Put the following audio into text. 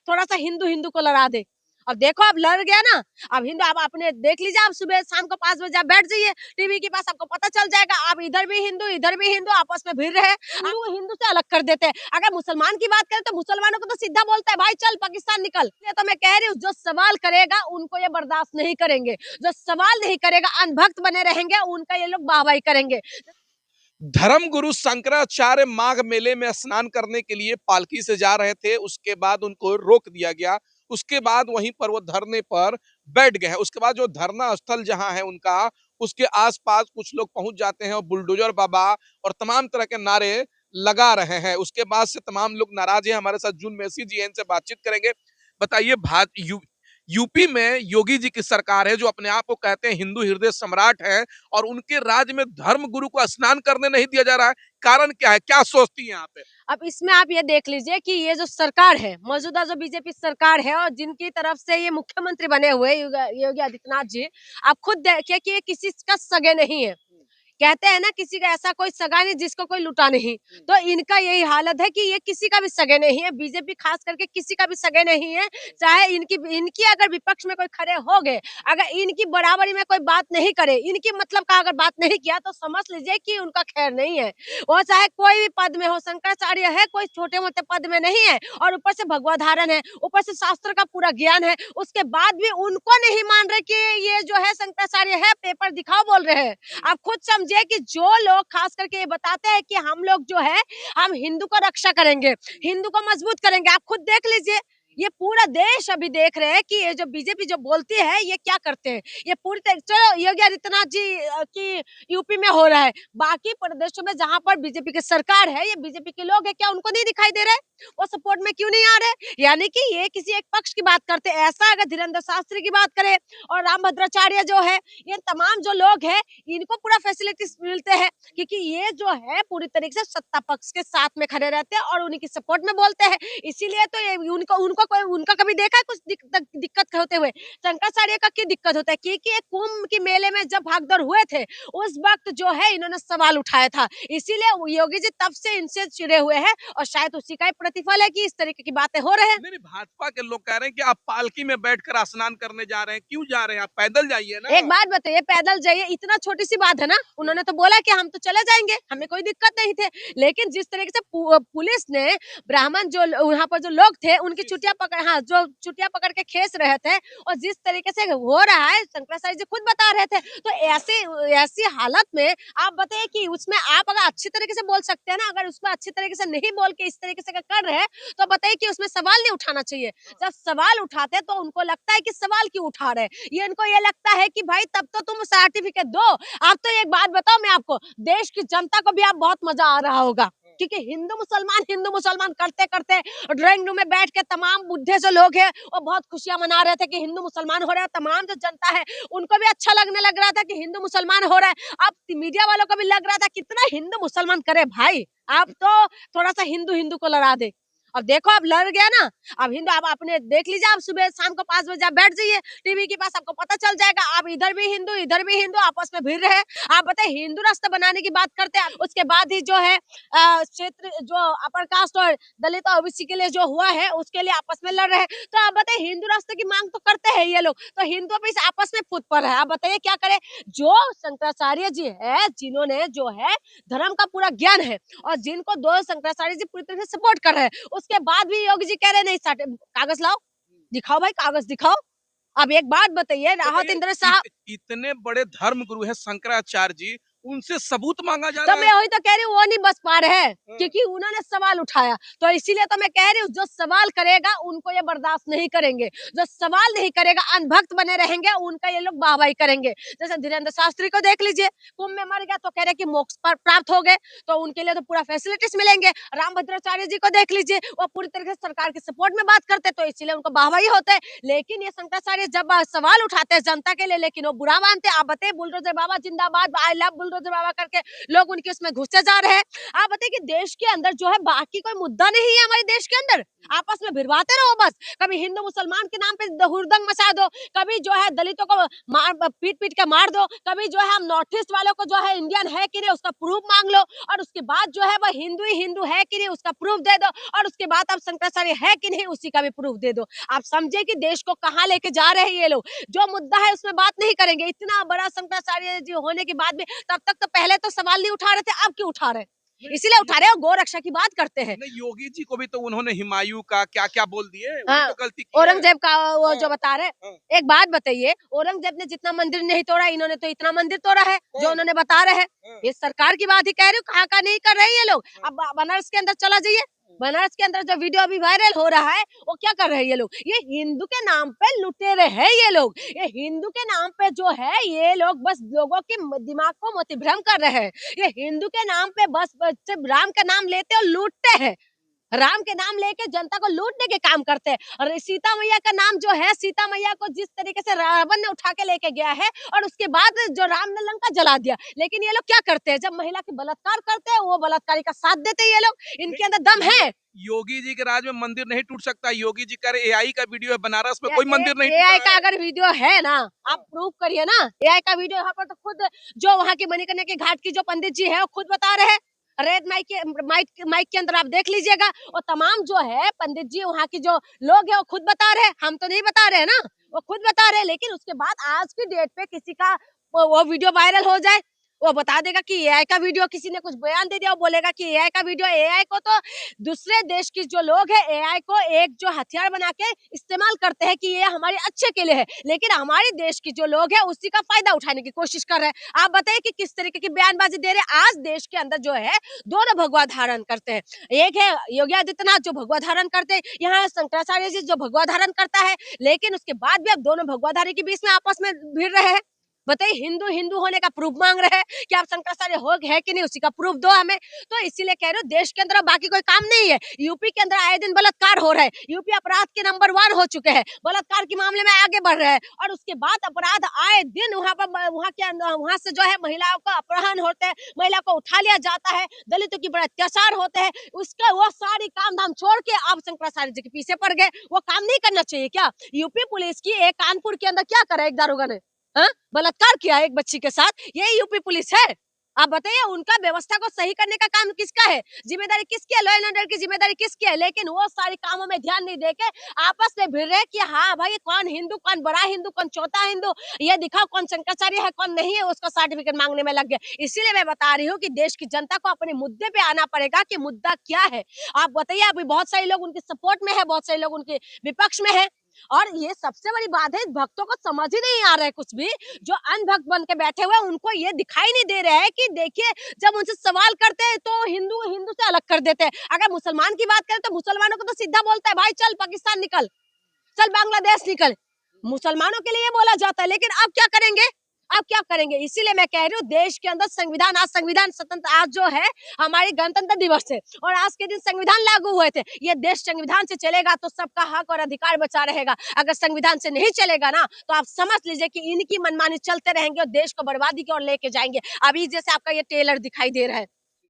थोड़ा सा हिंदू हिंदू को लड़ा दे। अब देखो अब लड़ गया ना, अब हिंदू आप अपने देख लीजिए, आप सुबह शाम को 5 बजे आप बैठ जाइए टीवी के पास, आपको पता चल जाएगा। आप इधर भी हिंदू इधर भी हिंदू आपस में भिड़ रहे हैं, हिंदू हिंदू से अलग कर देते हैं। अगर मुसलमान की बात करें तो मुसलमानों को तो सीधा बोलता है भाई चल पाकिस्तान निकल। ये तो मैं कह रही हूँ, जो सवाल करेगा उनको ये बर्दाश्त नहीं करेंगे, जो सवाल नहीं करेगा अनभक्त बने रहेंगे, उनका ये लोग वाहवाही करेंगे। धर्मगुरु शंकराचार्य माघ मेले में स्नान करने के लिए पालकी से जा रहे थे, उसके बाद उनको रोक दिया गया। उसके बाद वहीं पर वो धरने पर बैठ गए हैं। उसके बाद जो धरना स्थल जहां है उनका, उसके आसपास कुछ लोग पहुंच जाते हैं और बुलडोजर बाबा और तमाम तरह के नारे लगा रहे हैं। उसके बाद से तमाम लोग नाराज हैं। हमारे साथ जून मैसी जी हैं, इनसे बातचीत करेंगे। बताइए, यूपी में योगी जी की सरकार है जो अपने आप को कहते हैं हिंदू हृदय सम्राट है, और उनके राज्य में धर्म गुरु को स्नान करने नहीं दिया जा रहा है। कारण क्या है, क्या सोचती हैं आप? अब इसमें आप ये देख लीजिए कि ये जो सरकार है, मौजूदा जो बीजेपी सरकार है और जिनकी तरफ से ये मुख्यमंत्री बने हुए योगी आदित्यनाथ जी, आप खुद देखिए कि ये किसी का सगे नहीं है। कहते हैं ना किसी का ऐसा कोई सगा नहीं जिसको कोई लुटा नहीं, तो इनका यही हालत है कि ये किसी का भी सगे नहीं है। बीजेपी खास करके किसी का भी सगे नहीं है। चाहे इनकी इनकी अगर विपक्ष में कोई खड़े हो गए, अगर इनकी बराबरी में कोई बात नहीं करे, इनकी मतलब का अगर बात नहीं किया, तो समझ लीजिए कि उनका खैर नहीं है। वो चाहे कोई भी पद में हो, शंकराचार्य है, कोई छोटे मोटे पद में नहीं है, और ऊपर से भगवा धारण है, ऊपर से शास्त्र का पूरा ज्ञान है, उसके बाद भी उनको नहीं मान रहे कि ये जो है शंकराचार्य है, पेपर दिखाओ बोल रहे हैं। आप खुद समझिए कि जो लोग खास करके ये बताते हैं कि हम लोग जो है हम हिंदू को रक्षा करेंगे, हिंदू को मजबूत करेंगे, आप खुद देख लीजिए, ये पूरा देश अभी देख रहे हैं कि ये जो बीजेपी जो बोलती है ये क्या करते हैं। ये पूरी चलो योगी आदित्यनाथ जी की यूपी में हो रहा है, बाकी प्रदेशों में जहां पर बीजेपी की सरकार है, ये बीजेपी के लोग है, क्या उनको नहीं दिखाई दे रहे? वो सपोर्ट में क्यों नहीं आ रहे? यानी कि ये किसी एक पक्ष की बात करते हैं। ऐसा अगर धीरेन्द्र शास्त्री की बात करें और रामभद्राचार्य जो है, ये तमाम जो लोग हैं, इनको पूरा फैसिलिटीज मिलते हैं, क्योंकि ये जो है पूरी तरीके से सत्ता पक्ष के साथ में खड़े रहते हैं और उन्हीं की सपोर्ट में बोलते हैं। इसीलिए तो ये उनको कोई उनका कभी देखा है कुछ दिक्कत होते हुए? शंकराचार्य का क्या दिक्कत होता है? क्योंकि कुंभ के मेले में जब भागदौड़ हुए थे, उस वक्त जो है इन्होंने सवाल उठाया था, इसीलिए योगी जी तब से इनसे चिड़े हुए हैं, और शायद उसी का ही प्रतिफल है कि इस तरीके की बातें हो रहे हैं। नहीं, भाजपा के लोग कह रहे हैं कि आप पालकी में बैठकर स्नान करने जा रहे हैं। क्यों जा रहे हैं? आप पैदल जाइए ना। एक बात बताइए, पैदल जाइए, इतना छोटी सी बात है ना। उन्होंने तो बोला कि हम तो चले जाएंगे, हमें कोई दिक्कत नहीं थे, लेकिन जिस तरीके से पुलिस ने ब्राह्मण जो वहाँ पर जो लोग थे उनकी चुटिया पकड़, हाँ, जो चुटिया पकड़ के खींच रहे थे, और जिस तरीके से हो रहा है, शंकराचार्य जी खुद बता रहे थे, तो ऐसी ऐसी हालत में आप बताइए कि उसमें आप अगर अच्छी तरीके से बोल सकते हैं ना, अगर उसमें अच्छी तरीके से नहीं बोल के इस तरीके से कर रहे हैं, तो बताइए कि उसमें सवाल नहीं उठाना चाहिए। जब सवाल उठाते तो उनको लगता है कि सवाल क्यों उठा रहे हैं, ये इनको ये लगता है कि भाई तब तो तुम सर्टिफिकेट दो। आप तो एक बात बताओ मैं आपको, देश की जनता को भी आप बहुत मजा आ रहा होगा, क्योंकि हिंदू मुसलमान करते करते ड्राइंग रूम में बैठ के तमाम बुढ़े जो लोग हैं वो बहुत खुशियां मना रहे थे कि हिंदू मुसलमान हो रहा है। तमाम जो जनता है उनको भी अच्छा लगने लग रहा था कि हिंदू मुसलमान हो रहा है। अब मीडिया वालों को भी लग रहा था कितना हिंदू मुसलमान करे भाई, आप तो थोड़ा सा हिंदू हिंदू को लड़ा दे। अब देखो अब लड़ गया ना, अब हिंदू आप अपने देख लीजिए, आप सुबह शाम को 5 बजे आप बैठ जाइए टीवी के पास, आपको पता चल जाएगा। आप इधर भी हिंदू इधर भी हिंदू आपस में भिड़ रहे हैं। आप बताइए, हिंदू राष्ट्र बनाने की बात करते हैं, उसके बाद ही जो है क्षेत्र जो अपर कास्ट और दलित और ओबीसी के लिए जो हुआ है उसके लिए आपस में लड़ रहे हैं। तो आप बताइए, हिंदू राष्ट्र की मांग तो करते हैं ये लोग, तो हिंदुओं पे आपस में फूट पड़ रहा है। आप बताइए क्या करे? जो शंकराचार्य जी है, जिन्होंने जो है धर्म का पूरा ज्ञान है, और जिनको दो शंकराचार्य जी पूरी तरह से सपोर्ट कर रहे हैं, उसके बाद भी योगी जी कह रहे नहीं, कागज लाओ, दिखाओ भाई, कागज दिखाओ। अब एक बात बताइए, राहत इंद्र साहब, इतने बड़े धर्म गुरु हैं शंकराचार्य जी, उनसे सबूत मांगा जा तो रहा है। मैं वही तो कह रही हूँ, वो नहीं बच पा रहे हैं, क्योंकि उन्होंने सवाल उठाया। तो इसीलिए तो मैं कह रही हूँ, जो सवाल करेगा उनको ये बर्दाश्त नहीं करेंगे, जो सवाल नहीं करेगा अनभक्त बने रहेंगे, उनका ये लोग वाहवाही करेंगे। जैसे धीरेन्द्र शास्त्री को देख लीजिए, कुंभ में मर गया तो कह रहे कि मोक्ष प्राप्त हो गए, तो उनके लिए तो पूरा फैसिलिटीज मिलेंगे। रामभद्राचार्य जी को देख लीजिए, वो पूरी तरीके से सरकार के सपोर्ट में बात करते, तो इसीलिए उनको वाहवाही होता है। लेकिन ये शंकराचार्य जब सवाल उठाते हैं जनता के लिए, लेकिन वो बुरा मानते हैं। आप बताइए, बुलडोजर बाबा जिंदाबाद, आई लव बुलडोजर बुलडोजर बाबा करके लोग उनके उसमें घुसते जा रहे हैं। आप बताइए कि देश के अंदर जो है बाकी कोई मुद्दा नहीं है हमारे देश के अंदर, आपस में भिड़वाते रहो बस। कभी हिंदू मुसलमान के नाम पे हुड़दंग मचा दो, कभी जो है दलितों को मार पीट पीट के मार दो, कभी जो है हम नॉर्थ ईस्ट वालों को जो है इंडियन है कि नहीं उसका प्रूफ मांग लो, और उसके बाद जो है वह हिंदू ही हिंदू है कि नहीं उसका प्रूफ दे दो, और उसके बाद आप शंकराचार्य है कि नहीं उसी का भी प्रूफ दे दो। आप समझे कि देश को कहाँ लेके जा रहे हैं ये लोग। जो मुद्दा है उसमें बात नहीं करेंगे, इतना बड़ा शंकराचार्य जी होने के बाद भी तब तक तो पहले तो सवाल नहीं उठा रहे थे, अब क्यों उठा रहे हैं? इसीलिए उठा रहे हैं और गौ रक्षा की बात करते हैं। नहीं, योगी जी को भी तो उन्होंने हुमायूं का क्या क्या बोल दिए, हाँ, तो गलती की है। औरंगजेब का वो हाँ, जो बता रहे, हाँ, एक बात बताइए, औरंगजेब ने जितना मंदिर नहीं तोड़ा, इन्होंने तो इतना मंदिर तोड़ा है जो हाँ, उन्होंने बता रहे हैं। हाँ, ये सरकार की बात ही कह रही हूँ, कहाँ का नहीं कर रहे हैं ये लोग। हाँ। अब बनारस के अंदर चला जाइए, बनारस के अंदर जो वीडियो अभी वायरल हो रहा है वो क्या कर रहे हैं ये लोग, ये हिंदू के नाम पे लुटेरे हैं ये लोग। ये हिंदू के नाम पे जो है ये लोग बस लोगों के दिमाग को मोतिभ्रम कर रहे हैं। ये हिंदू के नाम पे बस सिर्फ राम का नाम लेते और लूटते हैं, राम के नाम लेके जनता को लूटने के काम करते हैं। और सीता मैया का नाम जो है, सीता मैया को जिस तरीके से रावण ने उठा के लेके गया है और उसके बाद जो राम ने लंका जला दिया, लेकिन ये लोग क्या करते हैं, जब महिला के बलात्कार करते हैं वो बलात्कारी का साथ देते हैं ये लोग, इनके अंदर दम है। योगी जी के राज में मंदिर नहीं टूट सकता। योगी जी कह रहे एआई का वीडियो है, बनारस में कोई मंदिर नहीं एआई टूटा का है। अगर वीडियो है ना, आप प्रूव करिए ना, एआई का वीडियो यहाँ पर तो खुद जो वहाँ की मणिकर्णिका के घाट की जो पंडित जी है वो खुद बता रहे हैं। रेड माइक के अंदर आप देख लीजिएगा, और तमाम जो है पंडित जी वहाँ की जो लोग हैं वो खुद बता रहे हैं, हम तो नहीं बता रहे हैं ना, वो खुद बता रहे हैं। लेकिन उसके बाद आज की डेट पे किसी का वो वीडियो वायरल हो जाए, वो बता देगा कि एआई का वीडियो, किसी ने कुछ बयान दे दिया वो बोलेगा कि एआई का वीडियो। एआई को तो दूसरे देश की जो लोग हैं एआई को एक जो हथियार बना के इस्तेमाल करते हैं कि ये हमारे अच्छे के लिए है, लेकिन हमारे देश की जो लोग हैं उसी का फायदा उठाने की कोशिश कर रहे हैं। आप बताइए कि किस तरीके की बयानबाजी दे रहे हैं। आज देश के अंदर जो है दोनों भगवा धारण करते हैं, एक है योगी आदित्यनाथ जो भगवा धारण करते हैं, यहाँ शंकराचार्य जी जो भगवा धारण करता है, लेकिन उसके बाद भी अब दोनों भगवाधारी के बीच में आपस में भिड़ रहे हैं। बताइए, हिंदू हिंदू होने का प्रूफ मांग रहे हैं कि आप शंकराचार्य हो है कि नहीं उसी का प्रूफ दो हमें। तो इसीलिए कह रहे हो देश के अंदर अब बाकी कोई काम नहीं है। यूपी के अंदर आए दिन बलात्कार हो रहा है, यूपी अपराध के नंबर 1 हो चुके हैं, बलात्कार के मामले में आगे बढ़ रहे हैं, और उसके बाद अपराध आए दिन वहाँ से जो है महिलाओं का अपहरण होते हैं, महिला को उठा लिया जाता है, दलितों की बड़े अत्याचार होते हैं। उसका वो सारी काम धाम छोड़ के आप शंकराचार्य जी के पीछे पड़ गए। वो काम नहीं करना चाहिए क्या? यूपी पुलिस की एक कानपुर के अंदर क्या करा एक दारोगा ने, बलात्कार किया एक बच्ची के साथ, ये यूपी पुलिस है। आप बताइए, उनका व्यवस्था को सही करने का काम किसका है, जिम्मेदारी किसकी है, लॉ एंड ऑर्डर की जिम्मेदारी किसकी है? लेकिन वो सारे कामों में ध्यान नहीं देके आपस में भिड़ रहे कि हाँ भाई कौन हिंदू, कौन बड़ा हिंदू, कौन छोटा हिंदू, ये दिखाओ कौन शंकराचार्य है कौन नहीं है, उसका सर्टिफिकेट मांगने में लग गए। इसीलिए मैं बता रही हूँ कि देश की जनता को अपने मुद्दे पे आना पड़ेगा कि मुद्दा क्या है। आप बताइए, अभी बहुत सारे लोग उनके सपोर्ट में है, बहुत सारे लोग उनके विपक्ष में है, और ये सबसे बड़ी बात है, भक्तों को समझ ही नहीं आ रहा है कुछ भी। जो अनभक्त बन के बैठे हुए हैं उनको ये दिखाई नहीं दे रहा है कि देखिए, जब उनसे सवाल करते हैं तो हिंदू हिंदू से अलग कर देते हैं। अगर मुसलमान की बात करें तो मुसलमानों को तो सीधा बोलता है, भाई चल पाकिस्तान निकल, चल बांग्लादेश निकल, मुसलमानों के लिए बोला जाता है। लेकिन अब क्या करेंगे, अब क्या करेंगे? इसीलिए मैं कह रही हूँ, देश के अंदर संविधान, आज संविधान स्वतंत्र, आज जो है हमारी गणतंत्र दिवस है, और आज के दिन संविधान लागू हुए थे। ये देश संविधान से चलेगा तो सबका हक और अधिकार बचा रहेगा। अगर संविधान से नहीं चलेगा ना, तो आप समझ लीजिए कि इनकी मनमानी चलते रहेंगे और देश को बर्बादी की ओर लेके जाएंगे। अभी जैसे आपका ये टेलर दिखाई दे रहा है,